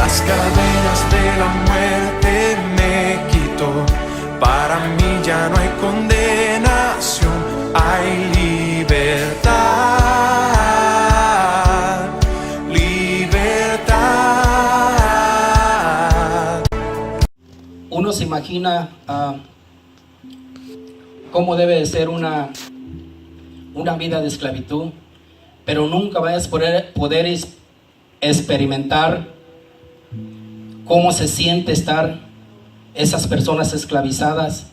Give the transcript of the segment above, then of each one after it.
las cadenas de la muerte me quitó. Para mí ya no hay condenación, hay libertad, libertad. Uno se imagina cómo debe de ser una vida de esclavitud, pero nunca vas a poder experimentar cómo se siente estar esas personas esclavizadas,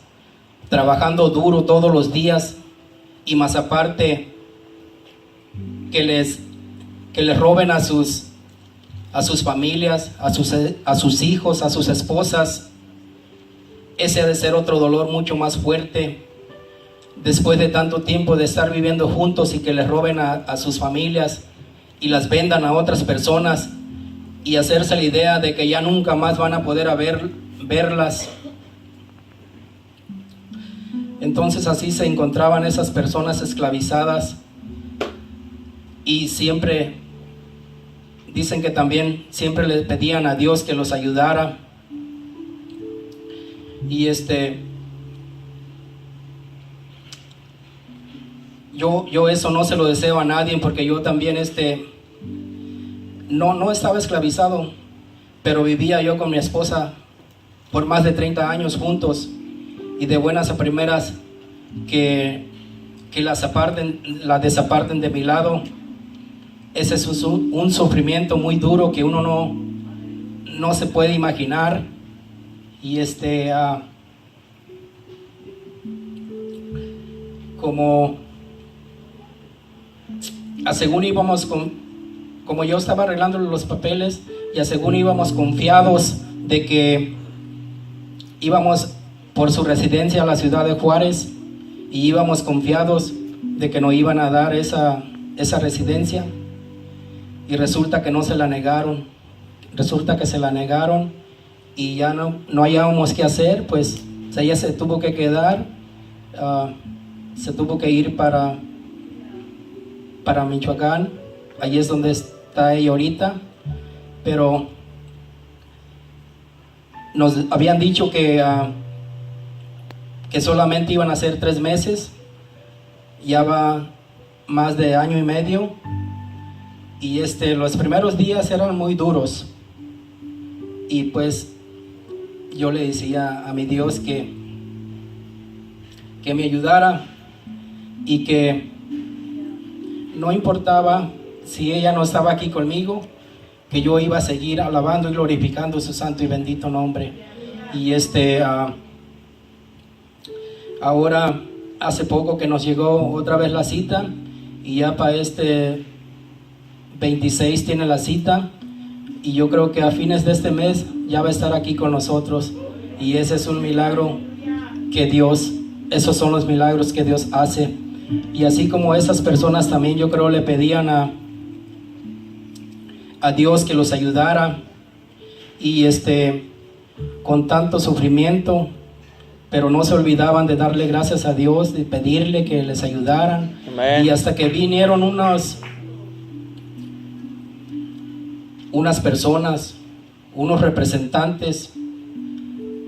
trabajando duro todos los días, y más aparte que les roben a sus familias, a sus hijos, a sus esposas. Ese ha de ser otro dolor mucho más fuerte, después de tanto tiempo de estar viviendo juntos y que les roben a sus familias y las vendan a otras personas, y hacerse la idea de que ya nunca más van a poder verlas. Entonces así se encontraban esas personas esclavizadas, y siempre dicen que también siempre le pedían a Dios que los ayudara. Y yo eso no se lo deseo a nadie, porque yo también no estaba esclavizado, pero vivía yo con mi esposa por más de 30 años juntos, y de buenas a primeras que la desaparten de mi lado. Ese es un sufrimiento muy duro que uno no se puede imaginar. Y según íbamos como yo estaba arreglando los papeles, y según íbamos confiados de que íbamos por su residencia a la ciudad de Juárez, y íbamos confiados de que nos iban a dar esa residencia, y resulta que no se la negaron. Resulta que se la negaron, y ya no hallábamos qué hacer. Pues ella se tuvo que quedar, se tuvo que ir para Michoacán. Allí es donde está ella ahorita, pero nos habían dicho que solamente iban a ser 3 meses. Ya va más de año y medio, y los primeros días eran muy duros, y pues yo le decía a mi Dios que me ayudara, y que no importaba si ella no estaba aquí conmigo, que yo iba a seguir alabando y glorificando su santo y bendito nombre. Y ahora hace poco que nos llegó otra vez la cita, y ya para 26 tiene la cita, y yo creo que a fines de este mes ya va a estar aquí con nosotros. Y ese es un milagro que esos son los milagros que Dios hace. Y así como esas personas también, yo creo, le pedían a Dios que los ayudara, y con tanto sufrimiento, pero no se olvidaban de darle gracias a Dios, de pedirle que les ayudaran. Amén. Y hasta que vinieron unas personas, unos representantes,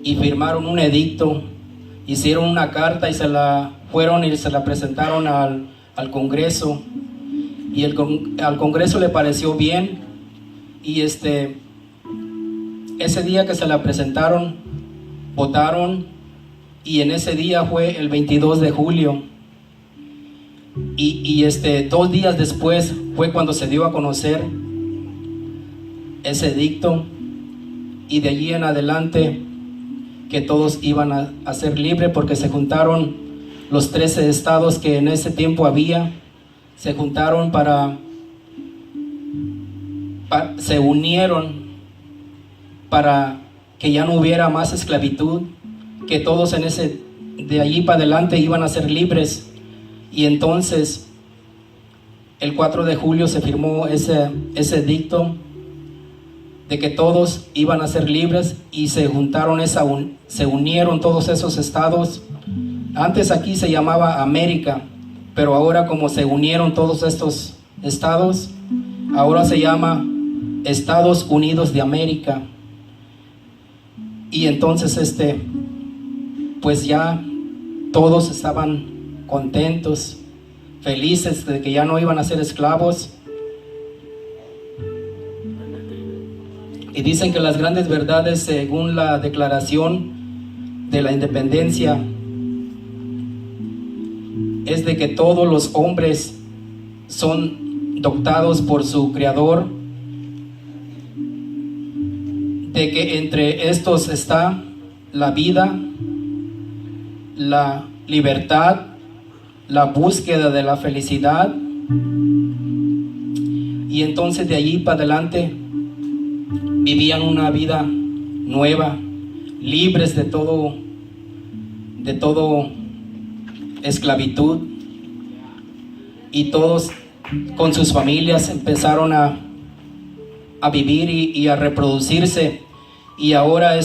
y firmaron un edicto, hicieron una carta y se la presentaron al Congreso, y al Congreso le pareció bien. Y ese día que se la presentaron, votaron, y en ese día fue el 22 de julio, y 2 días después fue cuando se dio a conocer ese edicto, y de allí en adelante que todos iban a ser libres, porque se juntaron los 13 estados que en ese tiempo había, se juntaron se unieron para que ya no hubiera más esclavitud, que todos de allí para adelante iban a ser libres. Y entonces el 4 de julio se firmó ese edicto de que todos iban a ser libres, y se juntaron, se unieron todos esos estados. Antes aquí se llamaba América, pero ahora como se unieron todos estos estados, ahora se llama Estados Unidos de América. Y entonces pues ya todos estaban contentos, felices de que ya no iban a ser esclavos. Y dicen que las grandes verdades, según la Declaración de la Independencia, es de que todos los hombres son dotados por su Creador, de que entre estos está la vida, la libertad, la búsqueda de la felicidad. Y entonces de allí para adelante vivían una vida nueva, libres de todo esclavitud, y todos con sus familias empezaron a vivir y a reproducirse. Y ahora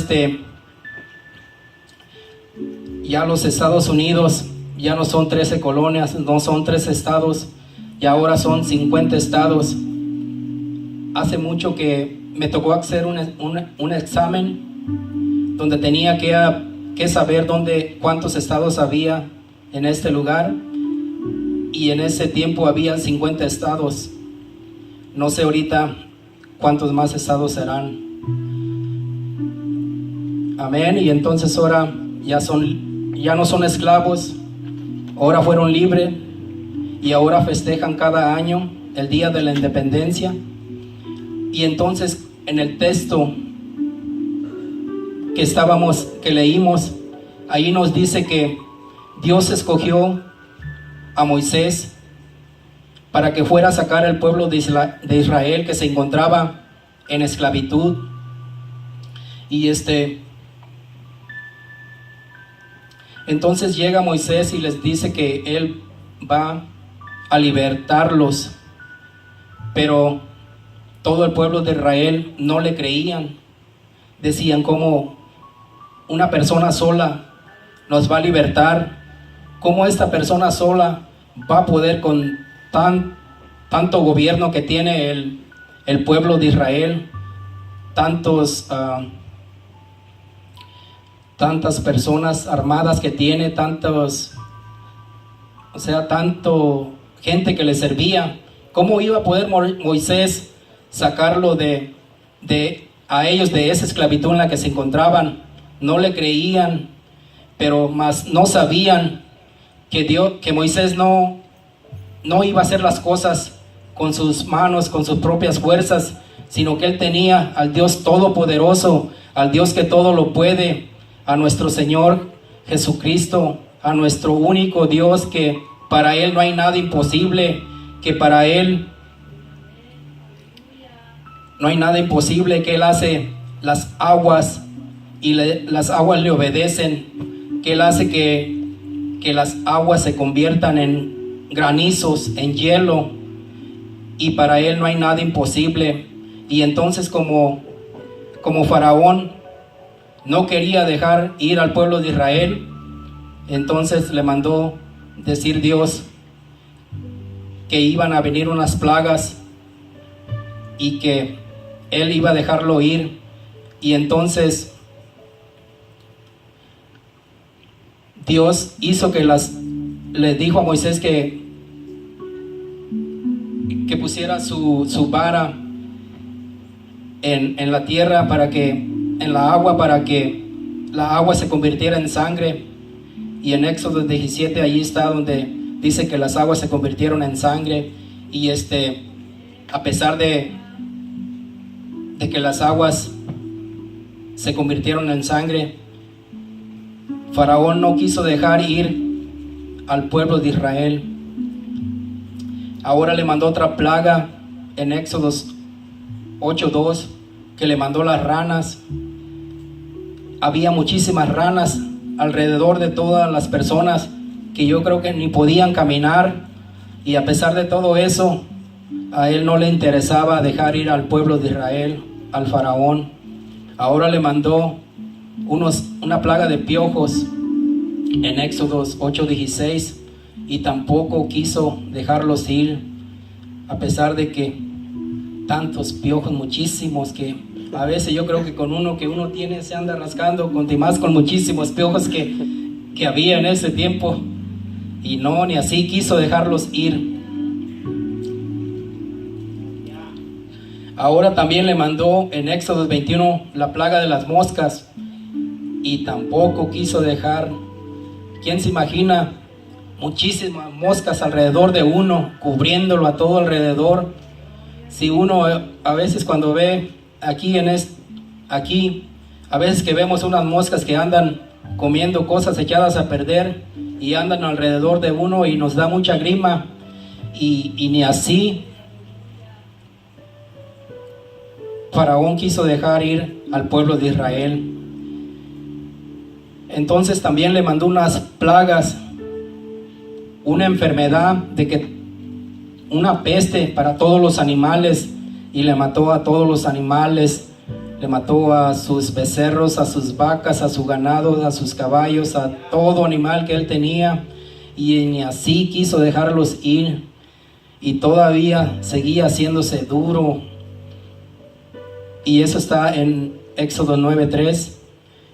ya los Estados Unidos ya no son 13 colonias, no son 13 estados, y ahora son 50 estados. Hace mucho que me tocó hacer un examen donde tenía que saber cuántos estados había en este lugar, y en ese tiempo había 50 estados. No sé ahorita cuántos más estados serán. Amén. Y entonces ahora ya no son esclavos, ahora fueron libres, y ahora festejan cada año el Día de la Independencia. Y entonces en el texto que leímos, ahí nos dice que Dios escogió a Moisés para que fuera a sacar al pueblo de Israel, que se encontraba en esclavitud. Y entonces llega Moisés y les dice que él va a libertarlos, pero todo el pueblo de Israel no le creían. Decían: ¿cómo una persona sola nos va a libertar? ¿Cómo esta persona sola va a poder con tanto gobierno que tiene el pueblo de Israel? Tantas personas armadas que tiene, tanto gente que le servía. ¿Cómo iba a poder Moisés sacarlo a ellos de esa esclavitud en la que se encontraban? No le creían, pero más no sabían que Moisés no iba a hacer las cosas con sus manos, con sus propias fuerzas, sino que él tenía al Dios Todopoderoso, al Dios que todo lo puede, a nuestro Señor Jesucristo, a nuestro único Dios, que para Él no hay nada imposible, que para Él no hay nada imposible, que Él hace las aguas y las aguas le obedecen, que Él hace que las aguas se conviertan en granizos, en hielo, y para Él no hay nada imposible. Y entonces como Faraón no quería dejar ir al pueblo de Israel, entonces le mandó decir Dios que iban a venir unas plagas y que Él iba a dejarlo ir. Y entonces Dios hizo le dijo a Moisés que pusiera su vara en la tierra, en la agua, para que la agua se convirtiera en sangre. Y en Éxodo 17 allí está donde dice que las aguas se convirtieron en sangre. Y a pesar de que las aguas se convirtieron en sangre, Faraón no quiso dejar ir al pueblo de Israel. Ahora le mandó otra plaga en Éxodo 8:2, que le mandó las ranas. Había muchísimas ranas alrededor de todas las personas, que yo creo que ni podían caminar, y a pesar de todo eso, a él no le interesaba dejar ir al pueblo de Israel, al Faraón. Ahora le mandó una plaga de piojos en Éxodo 8:16, y tampoco quiso dejarlos ir, a pesar de que tantos piojos, muchísimos, que a veces yo creo que con uno que uno tiene se anda rascando, más con muchísimos piojos que había en ese tiempo, y no, ni así quiso dejarlos ir. Ahora también le mandó en Éxodo 21 la plaga de las moscas, y tampoco quiso dejar. ¿Quién se imagina? Muchísimas moscas alrededor de uno, cubriéndolo a todo alrededor. Si uno a veces cuando ve aquí a veces que vemos unas moscas que andan comiendo cosas echadas a perder y andan alrededor de uno y nos da mucha grima, y ni así Faraón quiso dejar ir al pueblo de Israel. Entonces también le mandó unas plagas, una enfermedad, una peste para todos los animales, y le mató a todos los animales. Le mató a sus becerros, a sus vacas, a su ganado, a sus caballos, a todo animal que él tenía, y ni así quiso dejarlos ir, y todavía seguía haciéndose duro. Y eso está en Éxodo 9:3,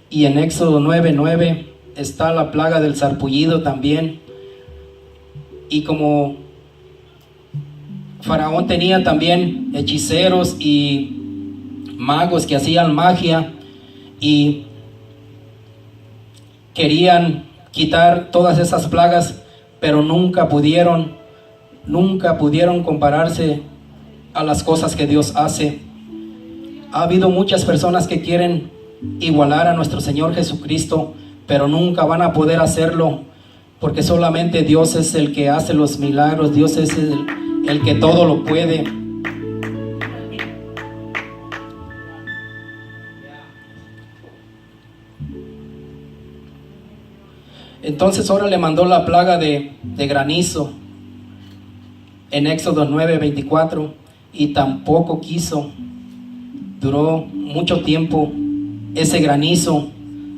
y en Éxodo 9:9 está la plaga del sarpullido también. Y como Faraón tenía también hechiceros y magos que hacían magia y querían quitar todas esas plagas, pero nunca pudieron compararse a las cosas que Dios hace. Ha habido muchas personas que quieren igualar a nuestro Señor Jesucristo, pero nunca van a poder hacerlo, porque solamente Dios es el que hace los milagros. Dios es el que todo lo puede. Entonces ahora le mandó la plaga de granizo en Éxodo 9:24, y tampoco quiso. Duró mucho tiempo ese granizo,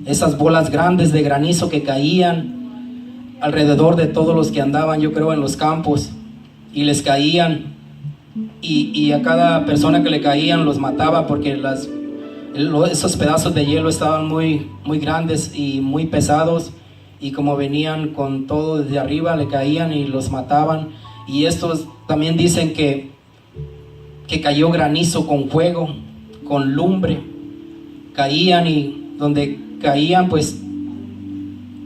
esas bolas grandes de granizo que caían alrededor de todos los que andaban, yo creo, en los campos, y les caían, y a cada persona que le caían los mataba, porque esos pedazos de hielo estaban muy, muy grandes y muy pesados, y como venían con todo desde arriba, le caían y los mataban. Y estos también dicen que cayó granizo con fuego, con lumbre. Caían, y donde caían pues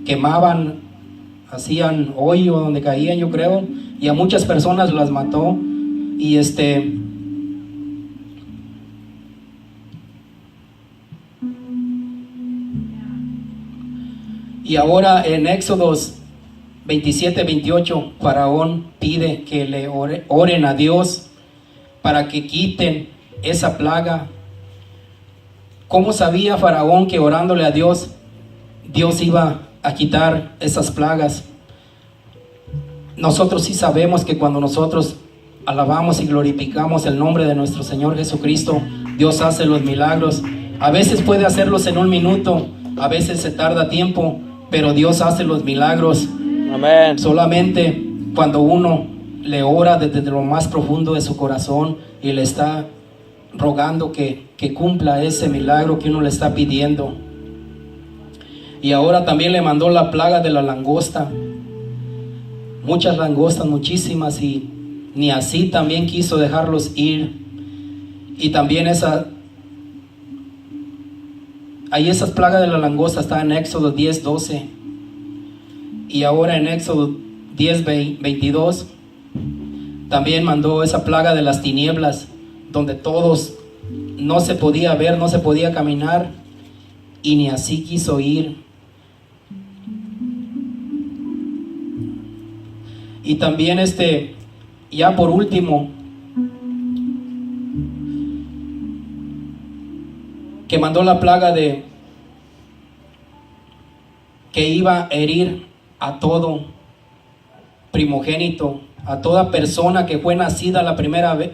quemaban, hacían hoyo donde caían, yo creo, y a muchas personas las mató. Y ahora en Éxodos 27-28, Faraón pide que le oren a Dios para que quiten esa plaga. ¿Cómo sabía Faraón que orándole a Dios, Dios iba a quitar esas plagas? Nosotros sí sabemos que cuando nosotros alabamos y glorificamos el nombre de nuestro Señor Jesucristo, Dios hace los milagros. A veces puede hacerlos en un minuto, a veces se tarda tiempo, pero Dios hace los milagros. Amén. Solamente cuando uno le ora desde lo más profundo de su corazón y le está rogando que cumpla ese milagro que uno le está pidiendo. Y ahora también le mandó la plaga de la langosta. Muchas langostas, muchísimas, y ni así también quiso dejarlos ir. Y también esas plagas de la langosta está en Éxodo 10:12. Y ahora en Éxodo 10:22 también mandó esa plaga de las tinieblas, donde todos no se podía ver, no se podía caminar, y ni así quiso ir. Y también ya por último, que mandó la plaga que iba a herir a todo primogénito, a toda persona que fue nacida la primera vez,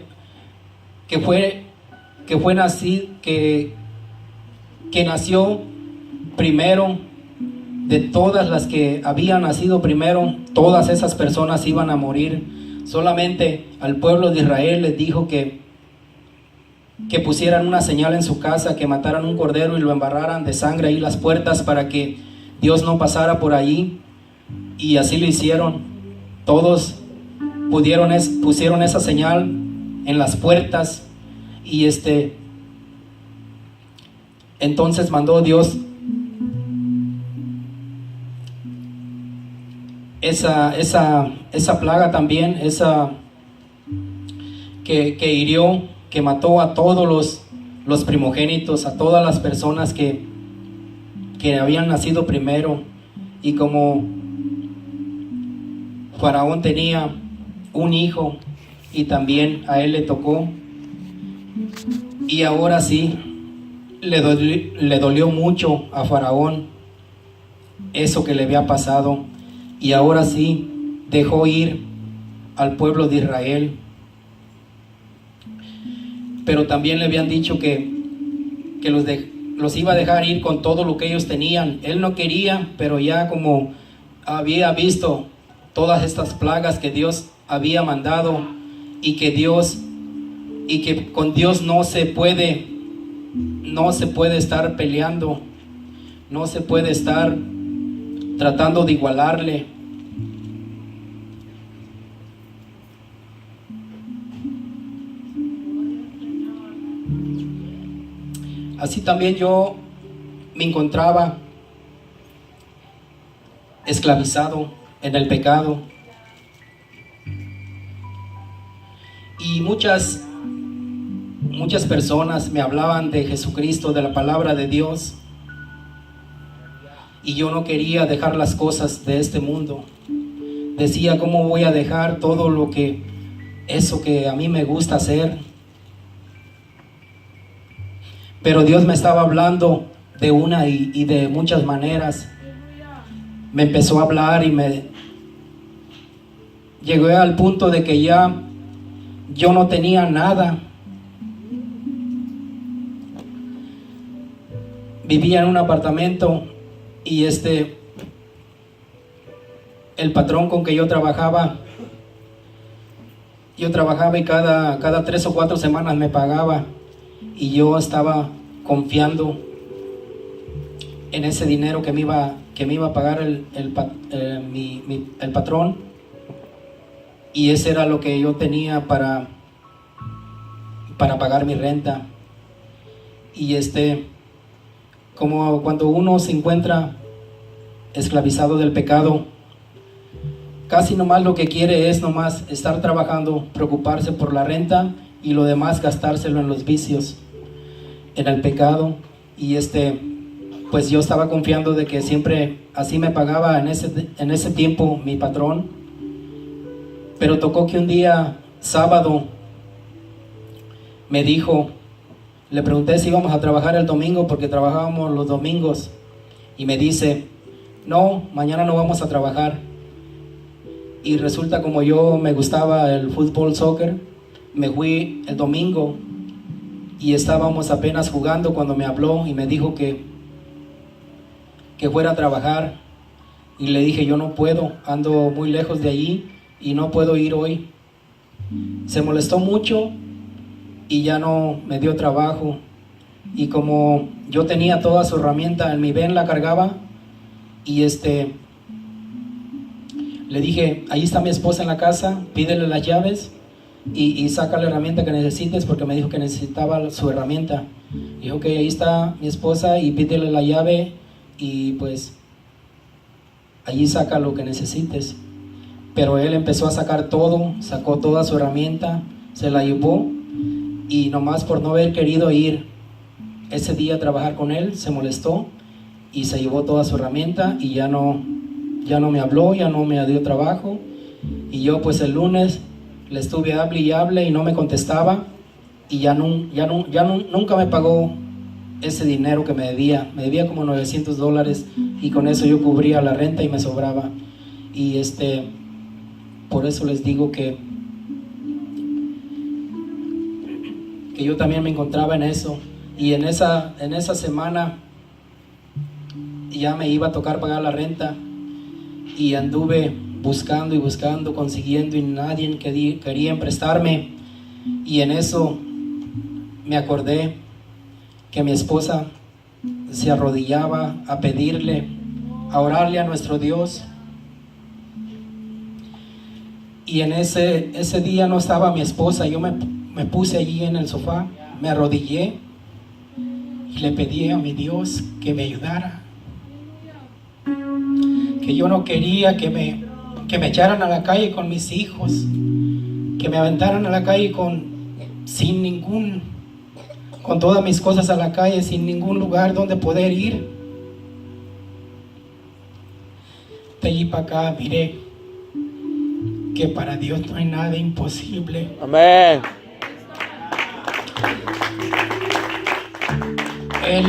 que nació primero. De todas las que habían nacido primero, todas esas personas iban a morir. Solamente al pueblo de Israel les dijo que que pusieran una señal en su casa, que mataran un cordero y lo embarraran de sangre ahí las puertas para que Dios no pasara por allí. Y así lo hicieron. Todos pusieron esa señal en las puertas. Y entonces mandó Dios esa plaga también, que hirió, que mató a todos los primogénitos, a todas las personas que habían nacido primero. Y como Faraón tenía un hijo y también a él le tocó, y ahora sí le dolió mucho a Faraón eso que le había pasado, y ahora sí dejó ir al pueblo de Israel. Pero también le habían dicho que los iba a dejar ir con todo lo que ellos tenían. Él no quería, pero ya como había visto todas estas plagas que Dios había mandado, y que con Dios no se puede estar peleando, no se puede estar tratando de igualarle. Así también yo me encontraba esclavizado en el pecado, y muchas personas me hablaban de Jesucristo, de la palabra de Dios, y yo no quería dejar las cosas de este mundo. Decía, ¿cómo voy a dejar todo eso que a mí me gusta hacer? Pero Dios me estaba hablando de una y de muchas maneras. Me empezó a hablar y llegué al punto de que ya yo no tenía nada. Vivía en un apartamento, y el patrón con que yo trabajaba y cada 3 o 4 semanas me pagaba, y yo estaba confiando en ese dinero que me iba a pagar el patrón, y ese era lo que yo tenía para pagar mi renta. Y como cuando uno se encuentra esclavizado del pecado, casi nomás lo que quiere es nomás estar trabajando, preocuparse por la renta, y lo demás gastárselo en los vicios, en el pecado. Y pues yo estaba confiando de que siempre así me pagaba en ese tiempo mi patrón. Pero tocó que un día sábado me dijo, le pregunté si íbamos a trabajar el domingo, porque trabajábamos los domingos, y me dice, no, mañana no vamos a trabajar. Y resulta, como yo me gustaba el fútbol, soccer, me fui el domingo, y estábamos apenas jugando cuando me habló y me dijo que fuera a trabajar. Y le dije, yo no puedo, ando muy lejos de allí y no puedo ir hoy. Se molestó mucho y ya no me dio trabajo. Y como yo tenía toda su herramienta en mi ven, la cargaba, y le dije, ahí está mi esposa en la casa, pídele las llaves y saca la herramienta que necesites, porque me dijo que necesitaba su herramienta. Dijo que ahí está mi esposa y pídele la llave, y pues allí saca lo que necesites. Pero él empezó a sacar todo, sacó toda su herramienta, se la llevó, y nomás por no haber querido ir ese día a trabajar con él, se molestó y se llevó toda su herramienta, y ya no me habló, ya no me dio trabajo. Y yo pues el lunes le estuve hable y hable y no me contestaba, y nunca me pagó ese dinero que me debía como $900, y con eso yo cubría la renta y me sobraba. Y por eso les digo que yo también me encontraba en eso. Y en esa semana ya me iba a tocar pagar la renta, y anduve buscando y buscando, consiguiendo, y nadie quería prestarme. Y en eso me acordé que mi esposa se arrodillaba a pedirle, a orarle a nuestro Dios. Y en ese día no estaba mi esposa. Yo me puse allí en el sofá, me arrodillé y le pedí a mi Dios que me ayudara. Que yo no quería que me echaran a la calle con mis hijos, que me aventaran a la calle con todas mis cosas a la calle, sin ningún lugar donde poder ir. De allí para acá miré que para Dios no hay nada imposible. Amén. Él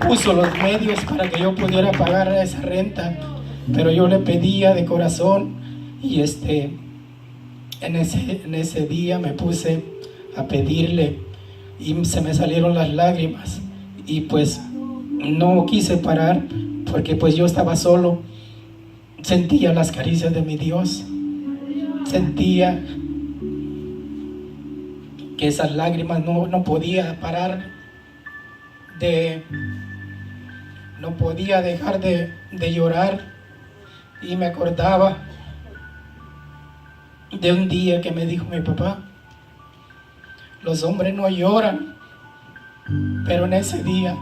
puso los medios para que yo pudiera pagar esa renta, pero yo le pedía de corazón. Y en ese día me puse a pedirle y se me salieron las lágrimas, y pues no quise parar porque pues yo estaba solo. Sentía las caricias de mi Dios, sentía que esas lágrimas no podía parar no podía dejar de llorar. Y me acordaba de un día que me dijo mi papá: los hombres no lloran. Pero en ese día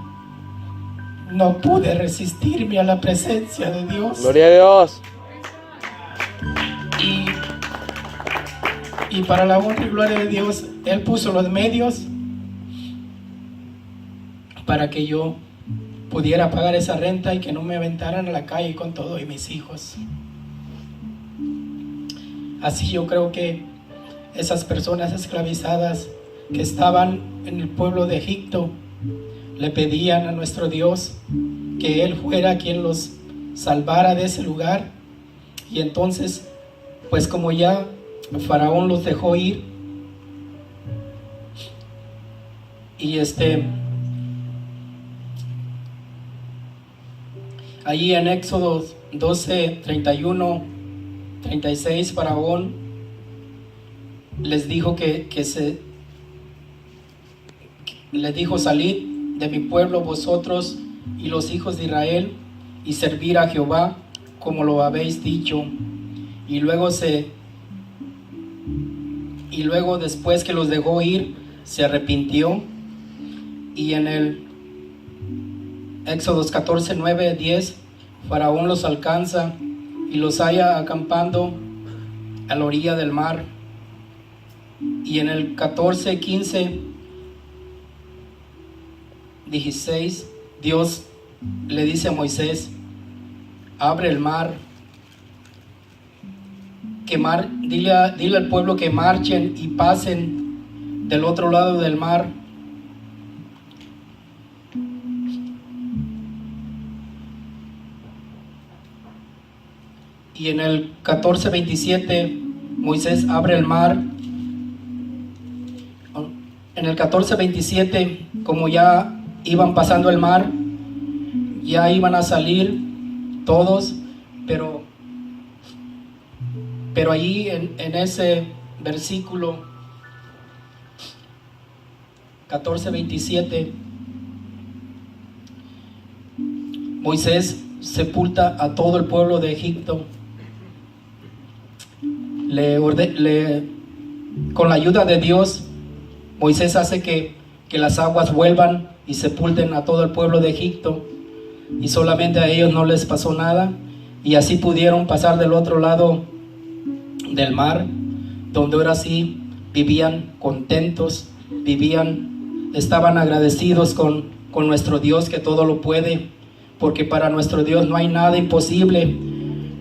no pude resistirme a la presencia de Dios. Gloria a Dios. Y para la honra y gloria de Dios, Él puso los medios para que yo pudiera pagar esa renta y que no me aventaran a la calle con todo y mis hijos. Así yo creo que esas personas esclavizadas que estaban en el pueblo de Egipto le pedían a nuestro Dios que Él fuera quien los salvara de ese lugar. Y entonces, pues como ya Faraón los dejó ir, y allí en Éxodo 12, 31, 36, Faraón les dijo les dijo: salid de mi pueblo vosotros y los hijos de Israel, y servir a Jehová como lo habéis dicho. Y luego después que los dejó ir, se arrepintió. Y en el Éxodo 14, 9, 10, Faraón los alcanza y los halla acampando a la orilla del mar. Y en el 14, 15, 16, Dios le dice a Moisés: abre el mar, dile al pueblo que marchen y pasen del otro lado del mar. Y en el 14:27 Moisés abre el mar. En el 14:27, como ya iban pasando el mar, ya iban a salir todos, pero allí en ese versículo 14:27, Moisés sepulta a todo el pueblo de Egipto. Con la ayuda de Dios, Moisés hace que las aguas vuelvan y sepulten a todo el pueblo de Egipto, y solamente a ellos no les pasó nada, y así pudieron pasar del otro lado del mar, donde ahora sí vivían contentos, estaban agradecidos con nuestro Dios, que todo lo puede, porque para nuestro Dios no hay nada imposible.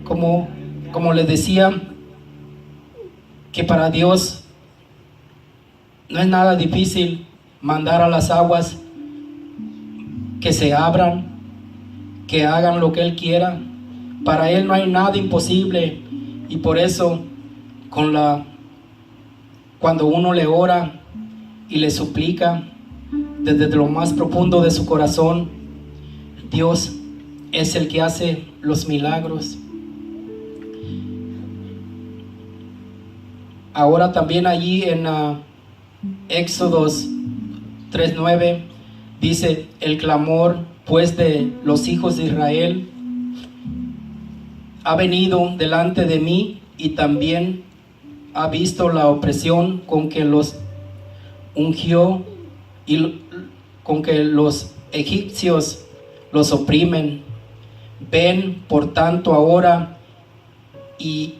Como les decía, que para Dios no es nada difícil mandar a las aguas que se abran, que hagan lo que Él quiera. Para Él no hay nada imposible. Y por eso cuando uno le ora y le suplica desde lo más profundo de su corazón, Dios es el que hace los milagros. Ahora también allí en Éxodos 3:9 dice: el clamor pues de los hijos de Israel ha venido delante de mí, y también ha visto la opresión con que los ungió y con que los egipcios los oprimen. Ven por tanto ahora y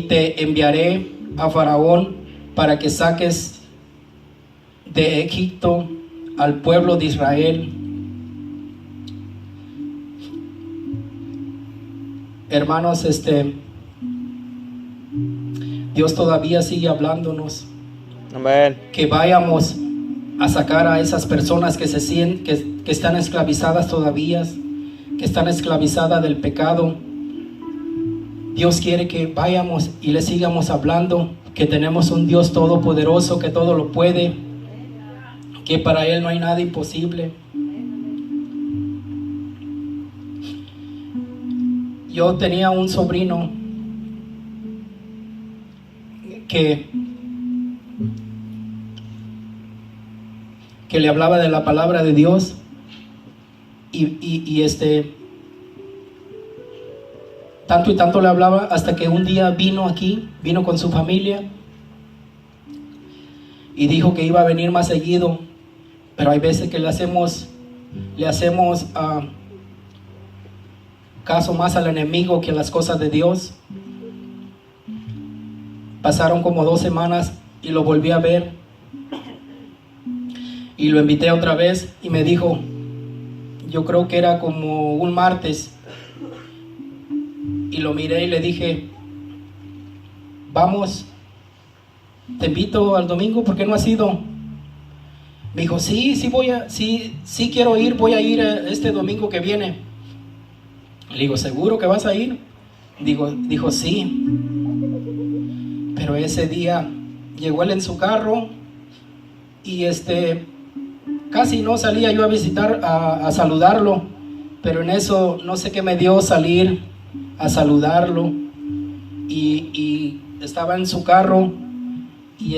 te enviaré a Faraón para que saques de Egipto al pueblo de Israel. Hermanos, Dios todavía sigue hablándonos. Amén. Que vayamos a sacar a esas personas que se sienten, que están esclavizadas todavía, que están esclavizadas del pecado. Dios quiere que vayamos y le sigamos hablando, que tenemos un Dios todopoderoso, que todo lo puede, que para Él no hay nada imposible. Yo tenía un sobrino que le hablaba de la palabra de Dios y tanto y tanto le hablaba hasta que un día vino con su familia y dijo que iba a venir más seguido, pero hay veces que le hacemos caso más al enemigo que a las cosas de Dios. Pasaron como 2 semanas y lo volví a ver y lo invité otra vez y me dijo, yo creo que era como un martes, y lo miré y le dije, vamos, te invito al domingo, ¿por qué no has ido? Me dijo, sí quiero ir, voy a ir este domingo que viene. Le digo, ¿seguro que vas a ir? Dijo, sí. Pero ese día llegó él en su carro y casi no salía yo a visitar, a saludarlo, pero en eso no sé qué me dio salir a saludarlo y estaba en su carro y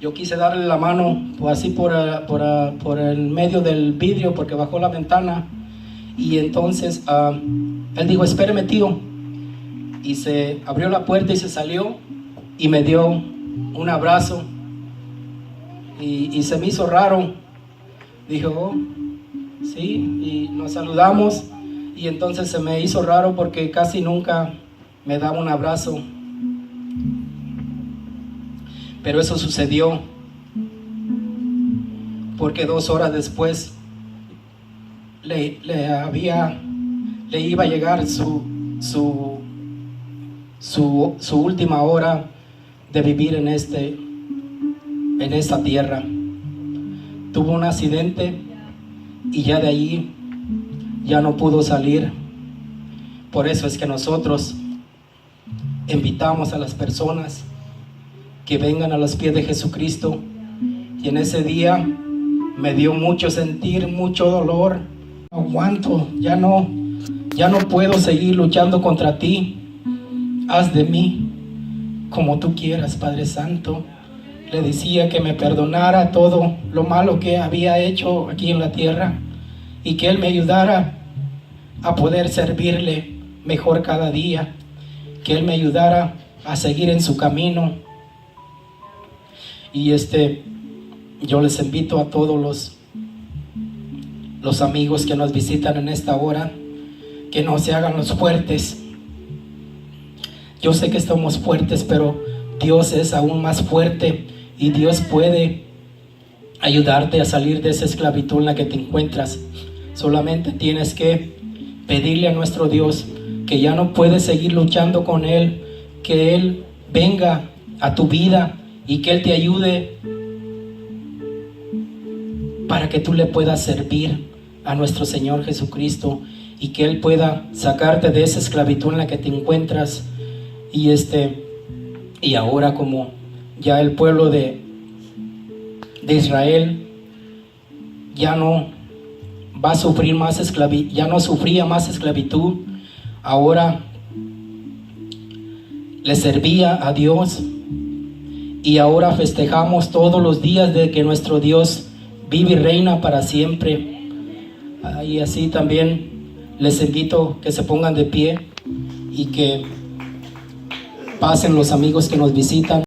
yo quise darle la mano pues así por el medio del vidrio porque bajó la ventana y entonces él dijo, espéreme tío, y se abrió la puerta y se salió y me dio un abrazo y se me hizo raro. Dijo, oh, sí, y nos saludamos y entonces se me hizo raro porque casi nunca me daba un abrazo, pero eso sucedió porque 2 horas después le iba a llegar su última hora de vivir en esta tierra. Tuvo un accidente y ya de allí ya no pudo salir. Por eso es que nosotros invitamos a las personas que vengan a los pies de Jesucristo. Y en ese día me dio mucho sentir, mucho dolor. No aguanto, ya no puedo seguir luchando contra ti. Haz de mí como tú quieras, Padre Santo. Le decía que me perdonara todo lo malo que había hecho aquí en la tierra y que Él me ayudara a poder servirle mejor cada día, que Él me ayudara a seguir en su camino. Y yo les invito a todos los amigos que nos visitan en esta hora, que no se hagan los fuertes. Yo sé que estamos fuertes, pero Dios es aún más fuerte y Dios puede ayudarte a salir de esa esclavitud en la que te encuentras. Solamente tienes que pedirle a nuestro Dios que ya no puedes seguir luchando con Él, que Él venga a tu vida y que Él te ayude para que tú le puedas servir a nuestro Señor Jesucristo y que Él pueda sacarte de esa esclavitud en la que te encuentras. Y ahora, como ya el pueblo de Israel ya no va a sufrir más ya no sufría más esclavitud, ahora le servía a Dios y ahora festejamos todos los días de que nuestro Dios vive y reina para siempre. Y así también les invito que se pongan de pie y que pasen los amigos que nos visitan.